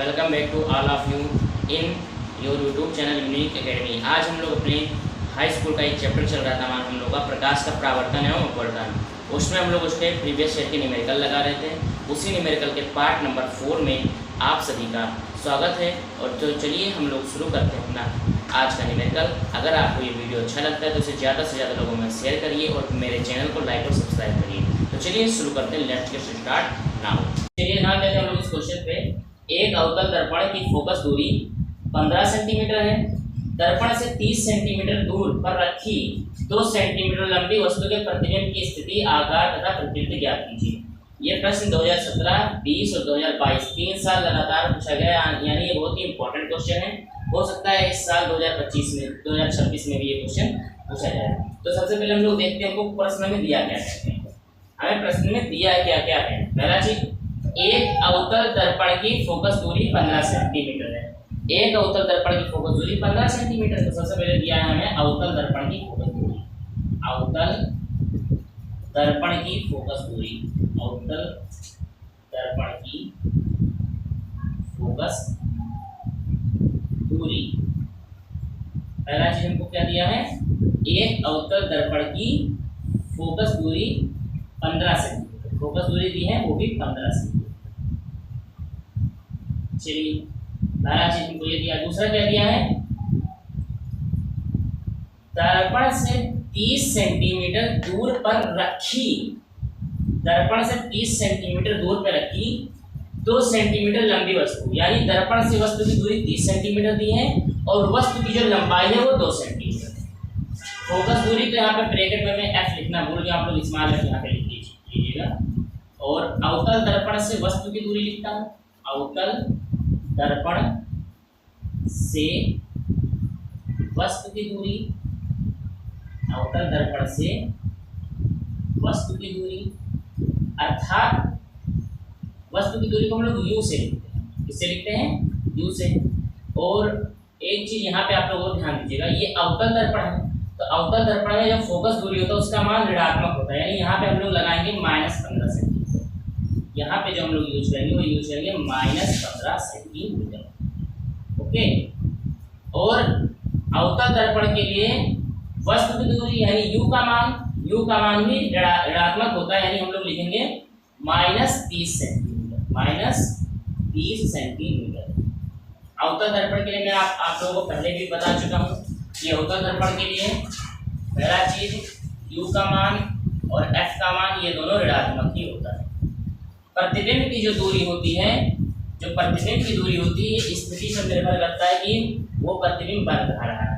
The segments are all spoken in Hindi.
Welcome back to all of you in your YouTube channel Unique Academy. आज हम लोग अपने हाई स्कूल का एक चैप्टर चल रहा था हम लोग का प्रकाश का परावर्तन एवं अपवर्तन। उसमें हम लोग उसके प्रीवियस ईयर के न्यूमेरिकल लगा रहे थे। उसी न्यूमेरिकल के पार्ट नंबर 4 में आप सभी का स्वागत है। और तो चलिए हम लोग शुरू करते हैं अपना आज का न्यूमेरिकल। अगर आपको ये वीडियो अच्छा लगता है तो इसे ज़्यादा से ज़्यादा लोगों में शेयर करिए और मेरे चैनल को लाइक और सब्सक्राइब करिए। तो चलिए शुरू करते हैं। Let's get start now. चलिए ध्यान देते हैं हम लोग इस क्वेश्चन पे। एक अवतल दर्पण की फोकस दूरी 15 सेंटीमीटर है। दर्पण से 30 सेंटीमीटर दूर पर रखी 2 सेंटीमीटर लंबी वस्तु के प्रतिबिंब की स्थिति, आकार तथा प्रकृति ज्ञात कीजिए। ये प्रश्न 2017, 20 और 2022 3 साल लगातार पूछा गया, यानी ये बहुत ही इंपॉर्टेंट क्वेश्चन है। हो सकता है इस साल 2025 में 2026 में भी ये क्वेश्चन पूछा जाए। तो सबसे पहले हम लोग देखते हैं हमको प्रश्न में दिया क्या है। हमें प्रश्न में दिया है क्या क्या है। पहला चीज, एक अवतल दर्पण की फोकस दूरी 15 सेंटीमीटर है। एक अवतल दर्पण की फोकस दूरी 15 सेंटीमीटर। तो सबसे पहले दिया है हमें अवतल दर्पण की फोकस दूरी। अवतल दर्पण की फोकस दूरी, अवतल दर्पण की फोकस दूरी। पहला चीज हमको क्या दिया है, एक अवतल दर्पण की फोकस दूरी 15 सेंटीमीटर। फोकस दूरी दी है वो भी 15 सेंटीमीटर। चलिए पहला चीज हमको ये दिया। दूसरा क्या दिया है, दर्पण से 30 सेंटीमीटर दूर पर रखी, दर्पण से 30 सेंटीमीटर दूर पर रखी 2 सेंटीमीटर लंबी वस्तु, यानी दर्पण से वस्तु की दूरी 30 सेंटीमीटर दी है और वस्तु की जो लंबाई है वो 2 सेंटीमीटर है। फोकस दूरी तो यहाँ पे ब्रैकेट में मैं एफ लिखना भूल गया, आप लोग स्मॉल एफ यहाँ पे लिख लीजिएगा। और अवतल दर्पण से वस्तु की दूरी लिखता हूँ। अवतल दर्पण से वस्तु की दूरी, अवतल दर्पण से वस्तु की दूरी, अर्थात वस्तु की दूरी को हम लोग यू से लिखते हैं। किससे लिखते हैं? यू से। और एक चीज यहाँ पे आप लोगों को ध्यान दीजिएगा, ये अवतल दर्पण है तो अवतल दर्पण में जब फोकस दूरी होता है उसका मान ऋणात्मक होता है, यानी यहाँ पे हम लोग लगाएंगे -15 सेंटीमीटर। यहाँ पे जो हम लोग यूज करेंगे वो यूज करेंगे -15 सेंटीमीटर। ओके। और अवतल दर्पण के लिए वस्तु की दूरी यानी यू का मान भी ऋणात्मक होता है, यानी हम लोग लिखेंगे -30 सेंटीमीटर। -30 सेंटीमीटर। अवतल दर्पण के लिए मैं आप लोगों को पहले भी बता चुका हूँ कि अवतल दर्पण के लिए पहला चीज u का मान और f का मान ये दोनों ऋणात्मक ही होता है। प्रतिबिंब की जो दूरी होती है, जो प्रतिबिंब की दूरी होती है स्थिति पर निर्भर करता है कि वो प्रतिबिंब बन रहा है।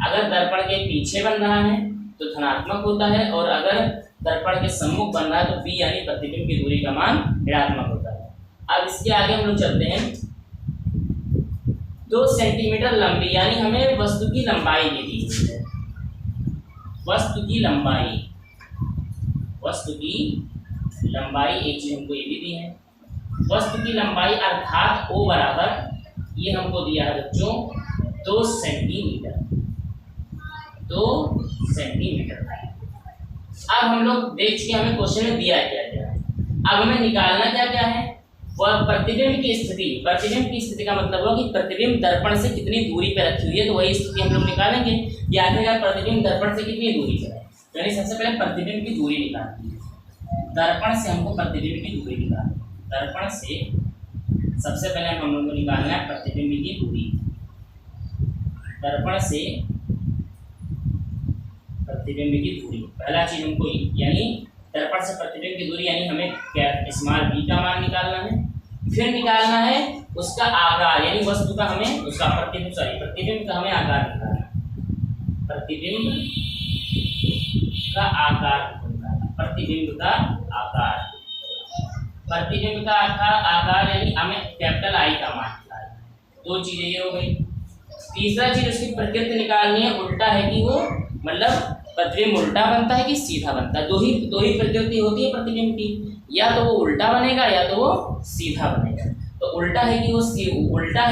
अगर दर्पण के पीछे बन रहा है तो धनात्मक होता है, और अगर दर्पण के सम्मुख बन रहा है तो b यानी प्रतिबिंब की दूरी का मान ऋणात्मक होता है। अब इसके आगे हम लोग चलते हैं। 2 सेंटीमीटर लंबी, यानी हमें वस्तु की लंबाई दे दी है। वस्तु की लंबाई, वस्तु की लंबाई एक चीज हमको ये भी दी है। वस्तु की लंबाई अर्थात O बराबर ये हमको दिया है बच्चों 2 सेंटीमीटर। 2 सेंटीमीटर। अब हम लोग देख चुके, हमें क्वेश्चन में दिया है क्या क्या। अब हमें निकालना क्या क्या है, वह प्रतिबिंब की स्थिति। प्रतिबिंब की स्थिति का मतलब होगा कि प्रतिबिंब दर्पण से कितनी दूरी पर रखी हुई है, तो वही स्थिति हम लोग निकालेंगे कि आखिरकार प्रतिबिंब दर्पण से कितनी दूरी पर है। यानी सबसे पहले प्रतिबिंब की दूरी निकालनी है। दर्पण से हमको प्रतिबिंब की दूरी निकालनी है। दर्पण से सबसे पहले हम लोग को निकालना है प्रतिबिंब की दूरी। दर्पण से प्रतिबिंब की दूरी, पहला चीज हमको यानी दर्पण से प्रतिबिंब की दूरी, यानी हमें क्या स्मॉल b का मान निकालना है। फिर निकालना है उसका आकार, यानी वस्तु का हमें उसका प्रतिबिंब का हमें आकार निकालना है। प्रतिबिंब का आकार निकालना, प्रतिबिंब का आकार, प्रतिबिंब का आकार यानी हमें कैपिटल I का मान निकालना है। 2 चीजें ये हो गई। तीसरा चीज उसकी प्रकृति निकालनी है, उल्टा है कि वो मतलब प्रतिबिंब उल्टा बनता है कि सीधा बनता है। दो ही प्रकृति होती है प्रतिबिंब की, या तो वो उल्टा बनेगा या तो वो सीधा बनेगा। तो उल्टा है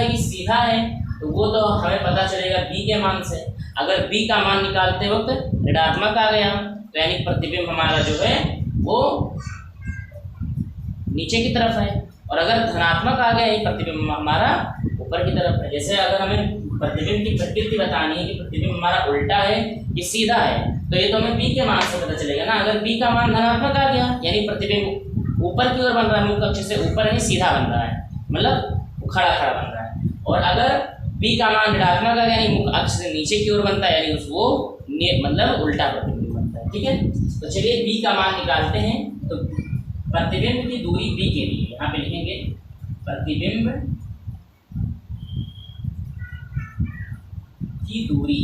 कि सीधा है, तो वो तो हमें पता चलेगा b के मान से। अगर b का मान निकालते वक्त ऋणात्मक आ गया तो यानी प्रतिबिंब हमारा जो है वो नीचे की तरफ है, और अगर धनात्मक आ गया ये प्रतिबिंब हमारा ऊपर की तरफ है। जैसे अगर हमें प्रतिबिंब की प्रकृति बतानी है कि प्रतिबिंब हमारा उल्टा है कि सीधा है, तो ये तो हमें b के मान से पता चलेगा ना। अगर b का मान धनात्मक आ गया यानी प्रतिबिंब ऊपर की ओर बन रहा है, मुख्य अक्ष से ऊपर यानी सीधा बन रहा है, मतलब खड़ा खड़ा बन रहा है। और अगर b का मान ऋणात्मक आ गया यानी मुख्य अक्ष से नीचे की ओर बनता है यानी उसको मतलब उल्टा प्रतिबिंब बनता है। ठीक है, तो चलिए b का मान निकालते हैं। तो प्रतिबिंब की दूरी b के लिए यहाँ पे लिखेंगे प्रतिबिंब की दूरी,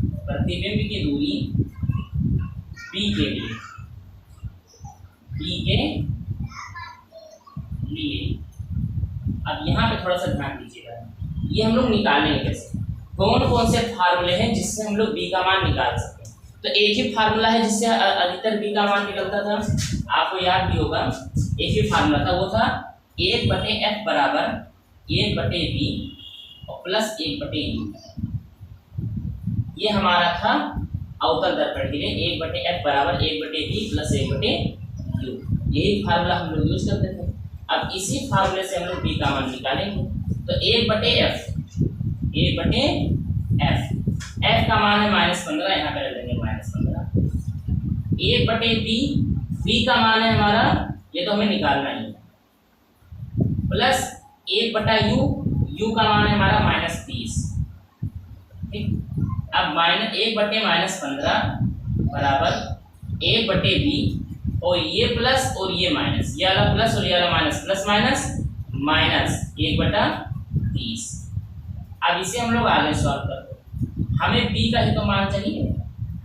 प्रतिबिंब की दूरी b के लिए, b के लिए। अब यहाँ पे थोड़ा सा ध्यान दीजिएगा, ये हम लोग निकालेंगे कैसे, कौन कौन से फार्मूले हैं जिससे हम लोग b का मान निकाल सकते हैं। तो एक ही फार्मूला है जिससे अधिकतर b का मान निकलता था, आपको याद भी होगा। एक ही फार्मूला था, वो था 1/f बराबर 1/b और प्लस 1/u। ये हमारा था अवतल दर्पण के लिए 1/f बराबर 1/b प्लस 1/u। यही फार्मूला हम लोग यूज करते थे। अब इसी फार्मूले से हम लोग b का मान निकालेंगे। तो 1/f f का मान है -15, यहाँ पे रख देंगे -15। 1/b, b का मान है हमारा, ये तो हमें निकालना ही है, प्लस 1/u, u का मान है हमारा -30। ठीक, अब -1/-15 बराबर 1/b और ये प्लस और ये माइनस, ये वाला प्लस और ये वाला माइनस, प्लस माइनस माइनस 1/30। अब इसे हम लोग आगे सॉल्व करते हैं। हमें b का ही तो मान चाहिए,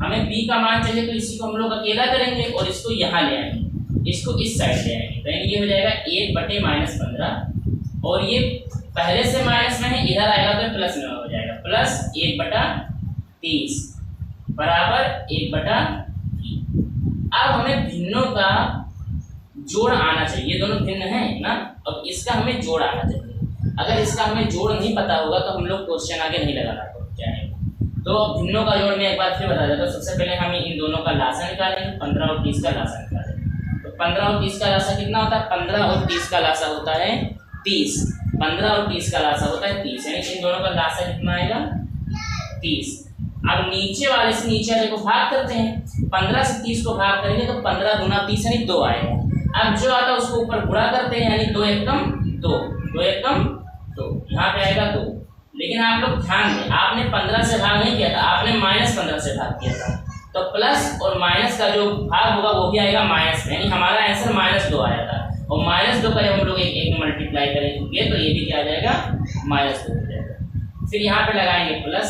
हमें b का मान चाहिए, तो इसी को हम लोग अकेला करेंगे और इसको यहाँ ले आएंगे, इसको इस साइड ले आएंगे। तो ये हो जाएगा 1/-15 और ये पहले से माइनस में है, इधर आएगा तो प्लस में हो जाएगा, प्लस 1/30 बराबर 1/3। अब हमें भिन्नों का जोड़ आना चाहिए, ये दोनों भिन्न हैं ना, अब इसका हमें जोड़ आना चाहिए। अगर इसका हमें जोड़ नहीं पता होगा तो हम लोग क्वेश्चन आगे नहीं लगाना चाहेंगे। तो भिन्नों का जोड़ मैं एक बार फिर बता देता हूँ। सबसे पहले हम इन दोनों का लासा निकालेंगे, 15 और 30 का लासा निकालेंगे। तो 15 और 30 का लासा कितना होता है, 15 और 30 का लासा होता है 30, 15 और 30 का लासा होता है 30, यानी इन दोनों का लासा कितना आएगा 30। अब नीचे वाले से नीचे वाले को भाग करते हैं, 15 से 30 को भाग करेंगे तो 15 गुना 30 यानी 2 आएगा। अब जो आता है उसको ऊपर गुणा करते हैं, यानी 2 एकम 2, 2 एकम 2, यहाँ पे आएगा 2। लेकिन आप लोग ध्यान दें, आपने 15 से भाग नहीं किया था, आपने -15 से भाग किया था। तो प्लस और माइनस का जो भाग होगा वो भी आएगा माइनस में, यानी हमारा आंसर -2 आया था। और -2 का जब हम लोग एक मल्टीप्लाई करेंगे तो ये भी क्या आ जाएगा -2 हो जाएगा। फिर यहाँ पे लगाएंगे प्लस।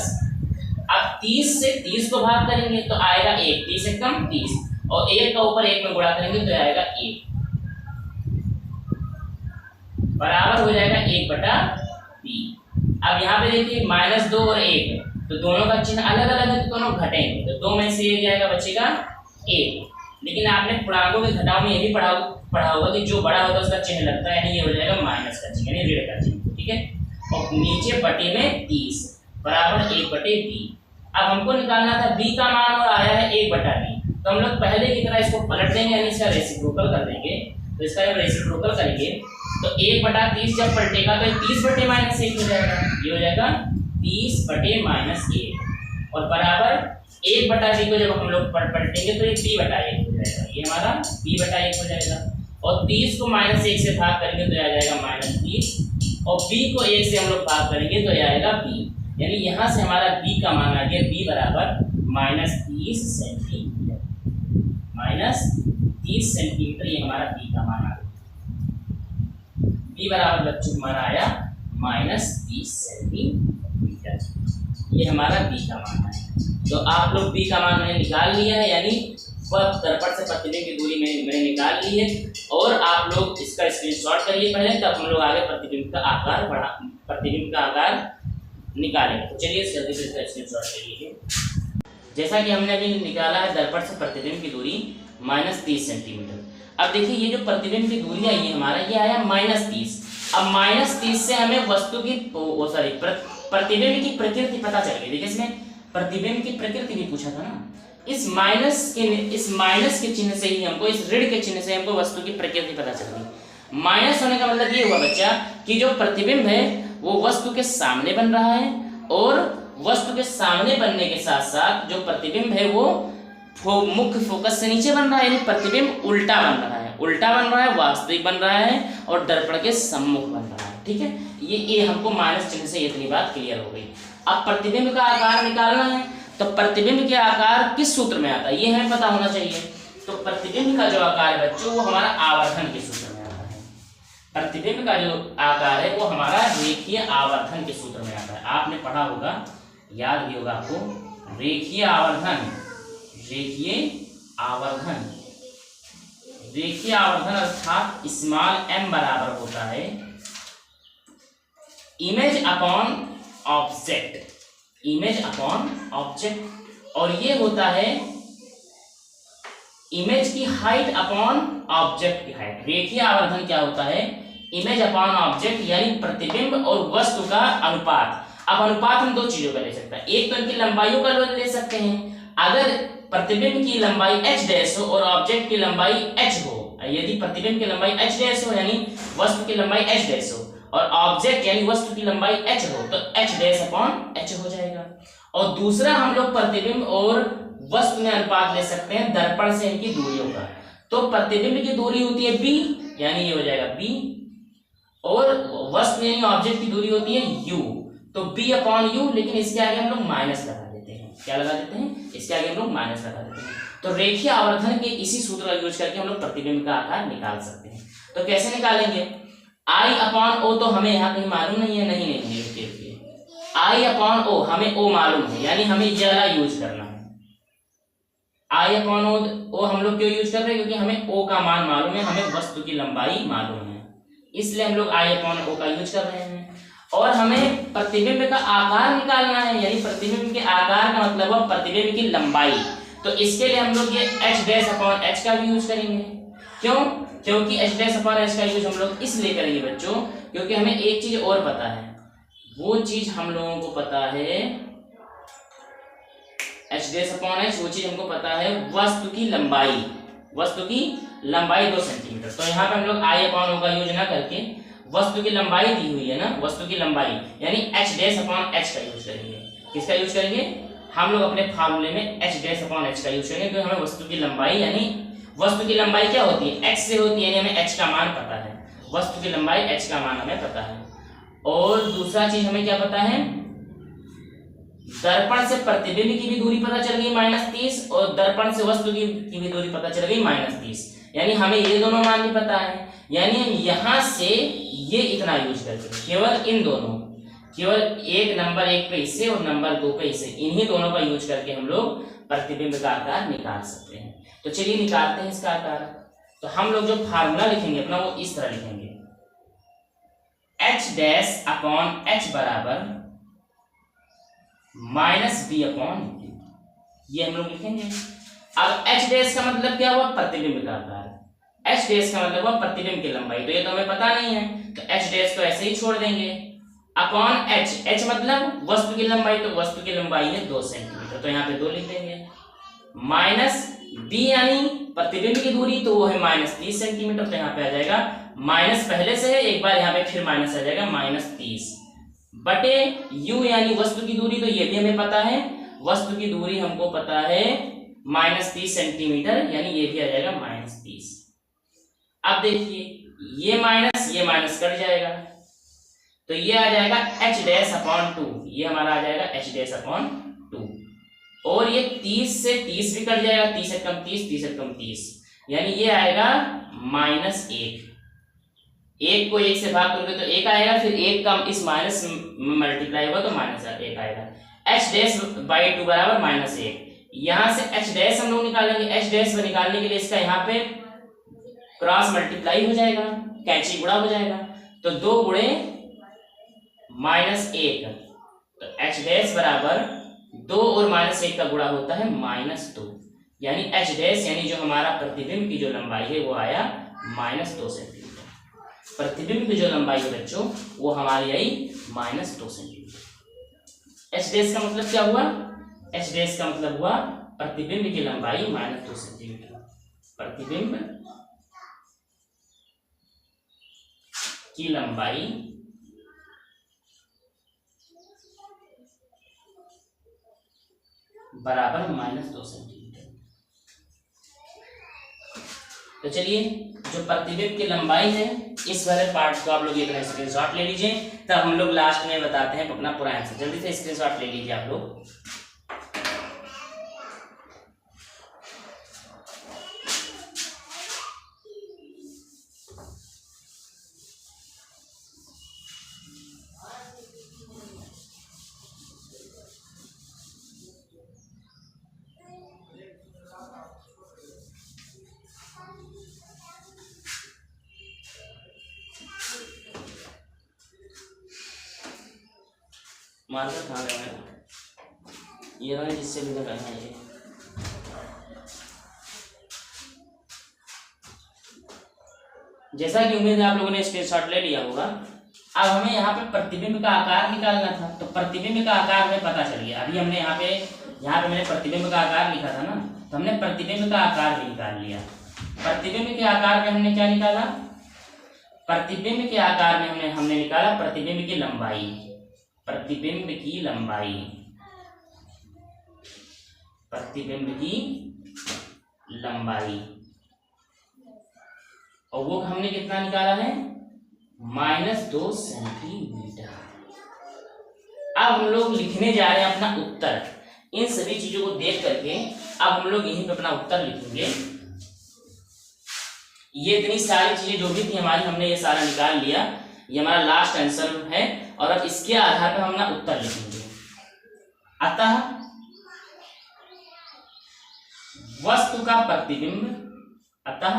अब 30 से 30 को भाग करेंगे तो आएगा 1, 30 से कम 30, और 1 का ऊपर 1 में गुणा करेंगे तो आएगा 1 बराबर हो जाएगा 1/b। अब यहाँ पे देखिए -2 और 1 है, तो दोनों का चिन्ह अलग अलग है, तो दोनों घटेंगे, तो 2 में से 1 जाएगा, बचेगा 1। लेकिन आपने पूर्णांकों के घटाव में ये भी पढ़ा होगा कि जो बड़ा होता है उसका चिन्ह लगता है, यानी ये हो जाएगा माइनस का चिन्ह, यानी ऋण का चिन्ह। ठीक है, और नीचे बटे में 30 बराबर 1/b। अब हमको निकालना था b का मान और आया है 1/b, तो हम लोग पहले की तरह इसको पलट देंगे, यानी इसका रेसिप्रोकल कर देंगे। तो इसका जब रेसिप्रोकल करेंगे तो 1/30 जब पलटेगा तो 30/-1 हो जाएगा, ये हो जाएगा 30/-1 और बराबर 1/b को जब हम लोग पलटेंगे तो ये b/1 हो जाएगा, ये हमारा b/1 हो जाएगा। और 30 को -1 से भाग करेंगे तो आ जाएगा -30, और b को 1 से हम लोग भाग करेंगे तो आएगा b, यानी यहाँ से हमारा b का मान आ गया b बराबर -30 सेंटीमीटर, -30 सेंटीमीटर, ये हमारा b का मान आ गया। b बराबर बच्चों हमारा आया -30 सेंटीमीटर, ये हमारा b का मान है। तो आप लोग b का मान मैंने निकाल लिया है, यानी वह दर्पण से प्रतिबिंब की दूरी मैंने निकाल ली है। और आप लोग इसका स्क्रीनशॉट करिए पहले, तब हम लोग आगे प्रतिबिंब का आकार निकालेंगे। तो चलिए जल्दी से इसका स्क्रीनशॉट ले लीजिए। जैसा कि हमने अभी निकाला है दर्पण से प्रतिबिंब की दूरी -30 सेंटीमीटर। अब देखिए ये जो प्रतिबिंब की दूरी आई है हमारा, ये आया -30। अब -30 से हमें वस्तु की प्रतिबिंब की प्रकृति पता चल गई। देखिए इसमें प्रतिबिंब की प्रकृति भी पूछा था ना, इस माइनस के चिन्ह से ही हमको, इस ऋण के चिन्ह से हमको वस्तु की प्रकृति पता चल गई। माइनस होने का मतलब ये हुआ बच्चा कि जो प्रतिबिंब है वो वस्तु के सामने बन रहा है, और वस्तु के सामने बनने के साथ साथ जो प्रतिबिंब है वो मुख्य फोकस से नीचे बन रहा है, यानी प्रतिबिंब उल्टा बन रहा है, उल्टा बन रहा है, वास्तविक बन रहा है, और दर्पण के सम्मुख बन रहा है। ठीक है, ये हमको माइनस चिन्ह से इतनी बात क्लियर हो गई। अब प्रतिबिंब का आकार निकालना है, तो प्रतिबिंब के आकार किस सूत्र में आता है ये हमें पता होना चाहिए। तो प्रतिबिंब का जो आकार है बच्चों वो हमारा आवर्धन के सूत्र में आता है। प्रतिबिंब का जो आकार है वो हमारा रेखीय आवर्धन के सूत्र में आता है। आपने पढ़ा होगा, याद भी होगा आपको, रेखीय आवर्धन, रेखीय आवर्धन, रेखीय आवर्धन अर्थात स्मॉल m बराबर होता है image upon object, image upon object, और ये होता है इमेज की हाइट अपॉन ऑब्जेक्ट की हाइट। रेखीय आवर्धन क्या होता है? इमेज अपॉन ऑब्जेक्ट, यानी प्रतिबिंब और वस्तु का अनुपात। अब अनुपात हम दो चीजों का ले सकते हैं, एक तो इनकी लंबाइयों का ले सकते हैं। अगर प्रतिबिंब की लंबाई h डैश हो और ऑब्जेक्ट की लंबाई h हो, यदि प्रतिबिंब की लंबाई h डैश हो यानी वस्तु की लंबाई h डैश हो, और ऑब्जेक्ट यानी वस्तु की लंबाई h हो, तो h डैश अपॉन h हो जाएगा। और दूसरा हम लोग प्रतिबिंब और वस्तु में अनुपात ले सकते हैं दर्पण से इनकी दूरियों का। तो प्रतिबिंब की दूरी होती है b, यानी ये हो जाएगा b, और वस्तु यानी ऑब्जेक्ट की दूरी होती है u, तो b अपॉन u, लेकिन इसके आगे हम लोग माइनस लगा देते हैं। क्या लगा देते हैं? इसके आगे हम लोग माइनस लगा देते हैं। तो रेखीय आवर्धन के इसी सूत्र का यूज करके हम लोग प्रतिबिंब का आकार निकाल सकते हैं। तो कैसे निकालेंगे? I अपॉन ओ तो हमें यहाँ कहीं मालूम नहीं है, नहीं I अपॉन ओ हमें o मालूम है, यानी हमें ये वाला यूज करना है। I अपॉन ओ हम लोग क्यों यूज कर रहे हैं? क्योंकि हमें o का मान मालूम है, हमें वस्तु की लंबाई मालूम है, इसलिए हम लोग I अपॉन ओ का यूज कर रहे हैं। और हमें प्रतिबिंब का आकार निकालना है, यानी प्रतिबिंब के आकार का मतलब है प्रतिबिंब की लंबाई। तो इसके लिए हम लोग ये h डैश अपॉन h का भी यूज करेंगे। क्यों? क्योंकि h डैश अपॉन h का यूज हम लोग इसलिए करेंगे बच्चों, क्योंकि हमें एक चीज और पता है, वो चीज हम लोगों को पता है h डैश अपॉन h, वो चीज हमको पता है वस्तु की लंबाई, वस्तु की लंबाई 2 सेंटीमीटर। तो यहाँ पे हम लोग I अपॉन ओ का यूज ना करके वस्तु की लंबाई दी हुई है ना, वस्तु की लंबाई यानी h डैश अपॉन h का यूज करेंगे। किसका यूज करेंगे? हम लोग अपने फार्मूले में h डैश अपॉन h का यूज करेंगे, क्योंकि हमें वस्तु की लंबाई, यानी वस्तु की लंबाई क्या होती है? h से होती है, यानी हमें h का मान पता है, वस्तु की लंबाई h का मान हमें पता है। और दूसरा चीज हमें क्या पता है? दर्पण से प्रतिबिंब की भी दूरी पता चल गई -30, और दर्पण से वस्तु की भी दूरी पता चल गई -30, यानी हमें ये दोनों मान भी पता है। यानी यहां से ये इतना यूज करके केवल इन दोनों, केवल एक नंबर 1 पे हिस्से और नंबर 2 पे हिस्से, इन्हीं दोनों का यूज करके हम लोग प्रतिबिंब का आकार निकाल सकते हैं। तो चलिए निकालते हैं इसका आकार। तो हम लोग जो फार्मूला लिखेंगे अपना वो इस तरह लिखेंगे, h डैश अपॉन h बराबर -b अपॉन q, ये हम लोग लिखेंगे। अब h डैश का मतलब क्या हुआ? प्रतिबिंब का आकार। h डैश का मतलब हुआ प्रतिबिंब की लंबाई, तो ये तो हमें पता नहीं है, तो h डैश को ऐसे ही छोड़ देंगे। अपॉन h, h मतलब वस्तु की लंबाई, तो वस्तु की लंबाई है 2 सेंटीमीटर, तो यहाँ पे 2 लिख देंगे। माइनस b यानी प्रतिबिंब की दूरी, तो वो है -30 सेंटीमीटर, तो यहाँ पे आ जाएगा माइनस, पहले से है एक बार यहाँ पे फिर माइनस आ जाएगा -30 बटे u यानी वस्तु की दूरी, तो ये भी हमें पता है, वस्तु की दूरी हमको पता है -30 सेंटीमीटर, यानी ये भी आ जाएगा -30। अब देखिए ये माइनस कट जाएगा, तो ये आ जाएगा h डैश अपॉन 2, ये हमारा आ जाएगा h डैश अपॉन 2, और ये 30 से 30 भी कट जाएगा, 30 से कम 30, 30 से कम 30, यानी ये आएगा -1। 1 को 1 से भाग करोगे तो 1 आएगा, फिर 1 का इस माइनस में मल्टीप्लाई होगा तो -1 आएगा। h डैश बाई 2 बराबर -1। यहाँ से h डैश हम लोग निकालेंगे, h डैश को निकालने के लिए इसका यहाँ पे क्रॉस मल्टीप्लाई हो जाएगा, कैंची गुणा हो जाएगा, तो 2 गुणे -1, तो h डैश बराबर 2 और -1 का गुणा होता है -2, यानी h डैश यानी जो हमारा प्रतिबिंब की जो लंबाई है वो आया -2 सेंटीमीटर। प्रतिबिंब की जो लंबाई है बच्चों वो हमारी आई -2 सेंटीमीटर। h डैश का मतलब क्या हुआ? h डैश का मतलब हुआ प्रतिबिंब की लंबाई -2 सेंटीमीटर। प्रतिबिंब की लंबाई बराबर -2 सेंटीमीटर। तो चलिए, जो प्रतिबिंब की लंबाई है इस वाले पार्ट को आप लोग एक स्क्रीनशॉट ले लीजिए, तब हम लोग लास्ट में बताते हैं अपना पूरा आंसर। जल्दी से स्क्रीनशॉट ले लीजिए आप लोग। मार्कर कहाँ गया है? ये रहा जिससे भी करना है ये। जैसा कि उम्मीद है आप लोगों ने स्क्रीनशॉट ले लिया होगा। अब हमें यहाँ पे प्रतिबिंब का आकार निकालना था, तो प्रतिबिंब का आकार हमें पता चल गया। अभी हमने यहाँ पे मैंने प्रतिबिंब का आकार लिखा था ना, तो हमने प्रतिबिंब का आकार भी निकाल लिया। प्रतिबिंब के आकार में हमने क्या निकाला? प्रतिबिंब के आकार में हमने निकाला प्रतिबिंब की लंबाई। प्रतिबिंब की लंबाई, प्रतिबिंब की लंबाई, और वो हमने कितना निकाला है? -2 सेंटीमीटर। अब हम लोग लिखने जा रहे हैं अपना उत्तर। इन सभी चीजों को देख करके अब हम लोग यहीं पे अपना उत्तर लिखेंगे। ये इतनी सारी चीजें जो भी थी हमारी, हमने ये सारा निकाल लिया। ये हमारा लास्ट आंसर है और अब इसके आधार पर हम अपना उत्तर लिखेंगे। अतः वस्तु का प्रतिबिंब, अतः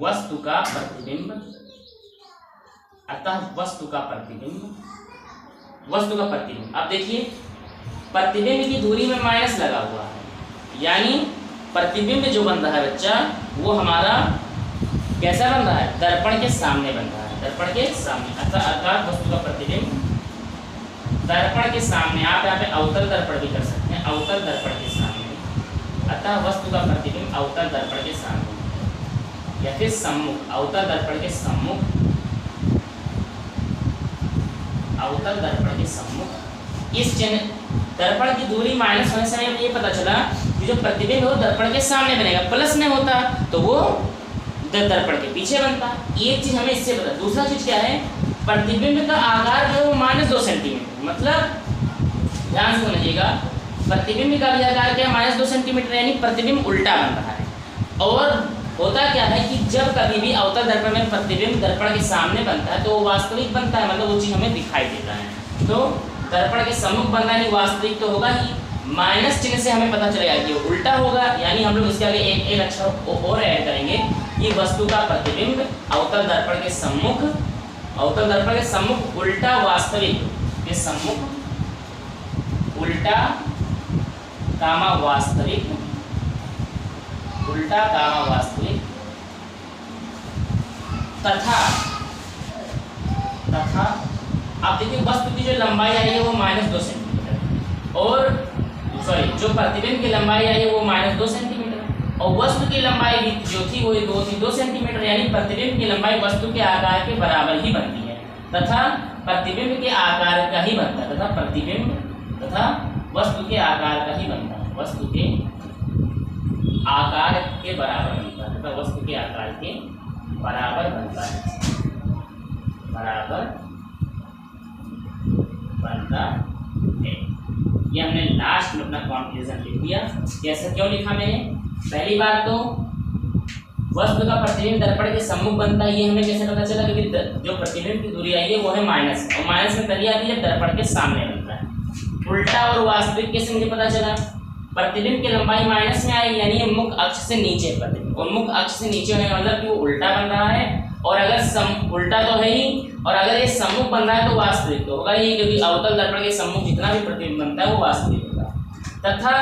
वस्तु का प्रतिबिंब, अतः वस्तु का प्रतिबिंब, वस्तु का प्रतिबिंब। अब देखिए, प्रतिबिंब की दूरी में माइनस लगा हुआ है, यानी प्रतिबिंब जो बन रहा है बच्चा, वो हमारा कैसा बन रहा है? दर्पण के सामने बन रहा है, दर्पण के सामने। अर्थात वस्तु का प्रतिबिंब दर्पण के सामने। आप यहाँ पे अवतल दर्पण भी कर सकते हैं, अवतल दर्पण के सामने। अतः वस्तु का प्रतिबिंब अवतल दर्पण के सामने या फिर सम्मुख, अवतल दर्पण के सम्मुख, अवतल दर्पण के सम्मुख। इस चिन्ह दर्पण की दूरी माइनस होने से हमें ये पता चला कि जो प्रतिबिंब है वो दर्पण के सामने बनेगा। प्लस में होता तो वो दर्पण के पीछे बनता। एक चीज हमें इससे पता। दूसरा चीज क्या है? प्रतिबिंब का आकार जो है वो -2 सेंटीमीटर। मतलब ध्यान से समझिएगा, प्रतिबिंब का भी आकार क्या है? -2 सेंटीमीटर, यानी प्रतिबिंब उल्टा बन रहा है। और होता क्या है कि जब कभी भी अवतल दर्पण में प्रतिबिंब दर्पण के सामने बनता है तो वो वास्तविक बनता है, मतलब वो चीज हमें दिखाई देता है। तो दर्पण के सम्मुख बनना नहीं, वास्तविक तो होगा ही। माइनस चिन्ह से हमें पता चलेगा कि वो उल्टा होगा, यानी हम लोग इसके आगे एक अक्षर और ऐड करेंगे कि वस्तु का प्रतिबिंब अवतल दर्पण के सम्मुख, अवतल दर्पण के सम्मुख उल्टा वास्तविक के सम्मुख, उल्टा कामा वास्तविक, उल्टा कामा वास्तविक, तथा आप देखिए वस्तु की जो लंबाई आई है वो -2 सेंटीमीटर, और सॉरी जो प्रतिबिंब की लंबाई आई है वो -2 सेंटीमीटर, और वस्तु की लंबाई भी जो थी वो थी 2 सेंटीमीटर, यानी प्रतिबिंब की लंबाई वस्तु के आकार के बराबर ही बनती है, तथा प्रतिबिंब के आकार का ही बनता है, तथा प्रतिबिंब तथा वस्तु के आकार का ही बनता है, वस्तु के आकार के बराबर बनता है, तथा वस्तु के आकार के बराबर बनता है, बराबर बनता है। ये हमने लास्ट में अपना कंक्लूजन लिख दिया। कैसे, क्यों लिखा मैंने? पहली बात तो वस्तु का प्रतिबिंब दर्पण के सम्मुख बनता है, ये हमें कैसे पता चला? क्योंकि जो प्रतिबिंब की दूरी आई है वो है माइनस, और माइनस में तभी आती है जब दर्पण के सामने बनता है। उल्टा और वास्तविक कैसे मुझे पता चला? प्रतिबिंब की लंबाई माइनस में आएगी, यानी ये मुख्य अक्ष से नीचे प्रतिबिंब, और मुख्य अक्ष से नीचे होने का मतलब कि वो उल्टा बन रहा है, और अगर उल्टा तो है ही, और अगर ये सम्मुख बन रहा है तो वास्तविक तो होगा ही, क्योंकि अवतल दर्पण के सम्मुख जितना भी प्रतिबिंब बनता है वो वास्तविक होगा। तथा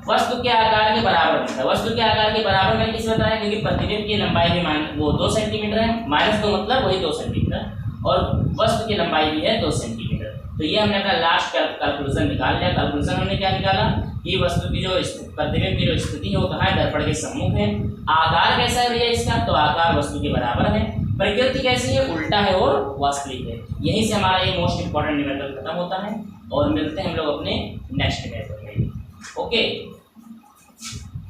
वस्तु के आकार के बराबर बनता है। वस्तु के आकार के बराबर मैंने किस बताया? क्योंकि प्रतिबिंब की लंबाई भी वो 2 सेंटीमीटर है, -2 मतलब वही 2 सेंटीमीटर, और वस्तु की लंबाई भी है 2 सेंटीमीटर। तो ये हमने अपना लास्ट कैलकुलेशन निकाल लिया। कैलकुलेशन हमने क्या निकाला कि वस्तु की जो प्रतिबिंब की जो स्थिति है वो कहाँ है? दर्पण के सम्मुख है। आकार कैसा है भैया इसका? तो आकार वस्तु के बराबर है, प्रकृति कैसी है, उल्टा है और वास्तविक है। यहीं से हमारा ये मोस्ट इंपॉर्टेंट न्यूमेरिकल खत्म होता है और मिलते हैं हम लोग अपने नेक्स्ट न्यूमेरिकल में। ओके।